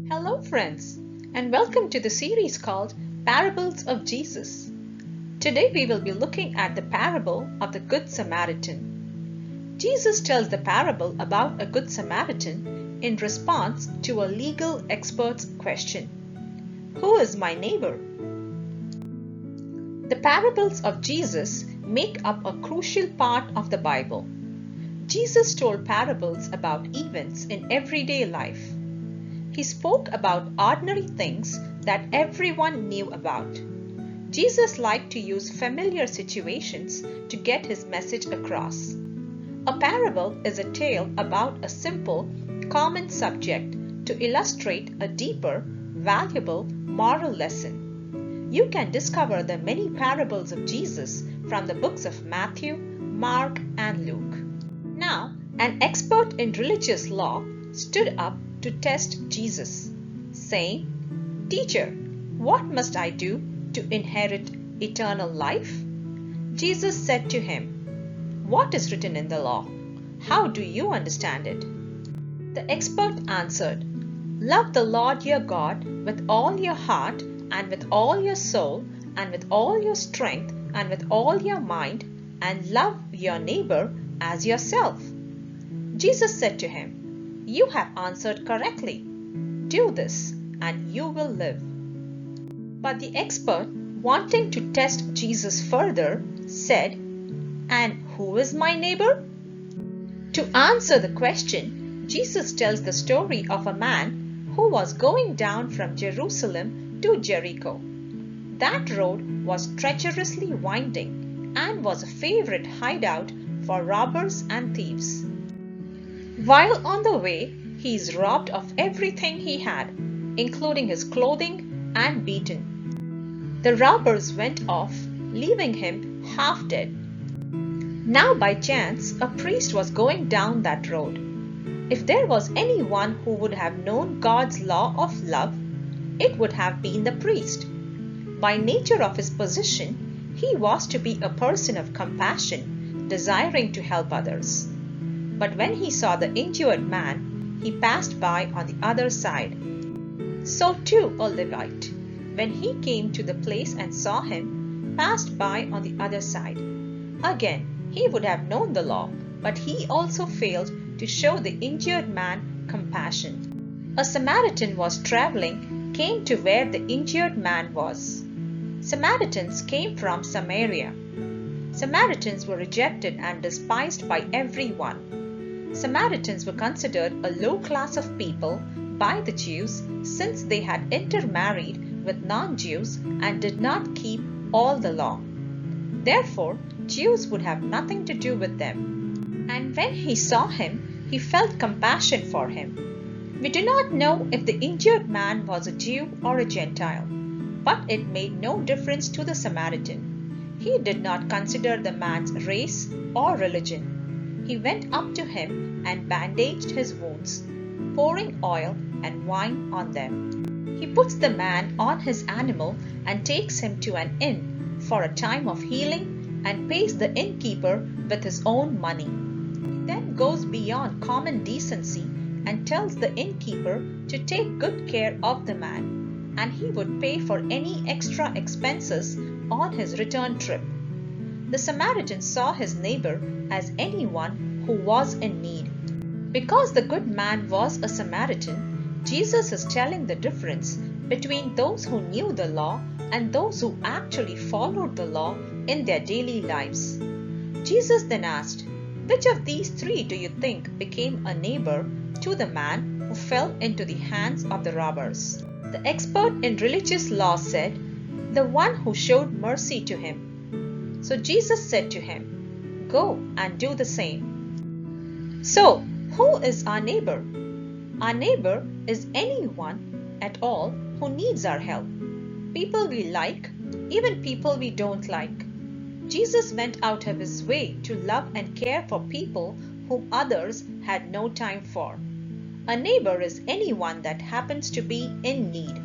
Hello friends, and welcome to the series called Parables of Jesus. Today we will be looking at the parable of the Good Samaritan. Jesus tells the parable about a Good Samaritan in response to a legal expert's question. Who is my neighbor? The parables of Jesus make up a crucial part of the Bible. Jesus told parables about events in everyday life. He spoke about ordinary things that everyone knew about. Jesus liked to use familiar situations to get his message across. A parable is a tale about a simple, common subject to illustrate a deeper, valuable moral lesson. You can discover the many parables of Jesus from the books of Matthew, Mark, and Luke. Now, an expert in religious law stood up to test Jesus, saying, "Teacher, what must I do to inherit eternal life?" Jesus said to him, "What is written in the law? How do you understand it?" The expert answered, "Love the Lord your God with all your heart and with all your soul and with all your strength and with all your mind, and love your neighbor as yourself." Jesus said to him, "You have answered correctly. Do this and you will live." But the expert, wanting to test Jesus further, said, "And who is my neighbor?" To answer the question, Jesus tells the story of a man who was going down from Jerusalem to Jericho. That road was treacherously winding and was a favorite hideout for robbers and thieves. While on the way, he is robbed of everything he had, including his clothing, and beaten. The robbers went off, leaving him half dead. Now by chance, a priest was going down that road. If there was anyone who would have known God's law of love, it would have been the priest. By nature of his position, he was to be a person of compassion, desiring to help others. But when he saw the injured man, he passed by on the other side. So too a Levite, when he came to the place and saw him, passed by on the other side. Again, he would have known the law, but he also failed to show the injured man compassion. A Samaritan was traveling, came to where the injured man was. Samaritans came from Samaria. Samaritans were rejected and despised by everyone. Samaritans were considered a low class of people by the Jews since they had intermarried with non-Jews and did not keep all the law. Therefore, Jews would have nothing to do with them. And when he saw him, he felt compassion for him. We do not know if the injured man was a Jew or a Gentile, but it made no difference to the Samaritan. He did not consider the man's race or religion. He went up to him and bandaged his wounds, pouring oil and wine on them. He puts the man on his animal and takes him to an inn for a time of healing and pays the innkeeper with his own money. He then goes beyond common decency and tells the innkeeper to take good care of the man, and he would pay for any extra expenses on his return trip. The Samaritan saw his neighbor as anyone who was in need. Because the good man was a Samaritan, Jesus is telling the difference between those who knew the law and those who actually followed the law in their daily lives. Jesus then asked, "Which of these three do you think became a neighbor to the man who fell into the hands of the robbers?" The expert in religious law said, "The one who showed mercy to him." So Jesus said to him, "Go and do the same." So, who is our neighbor? Our neighbor is anyone at all who needs our help. People we like, even people we don't like. Jesus went out of his way to love and care for people whom others had no time for. A neighbor is anyone that happens to be in need.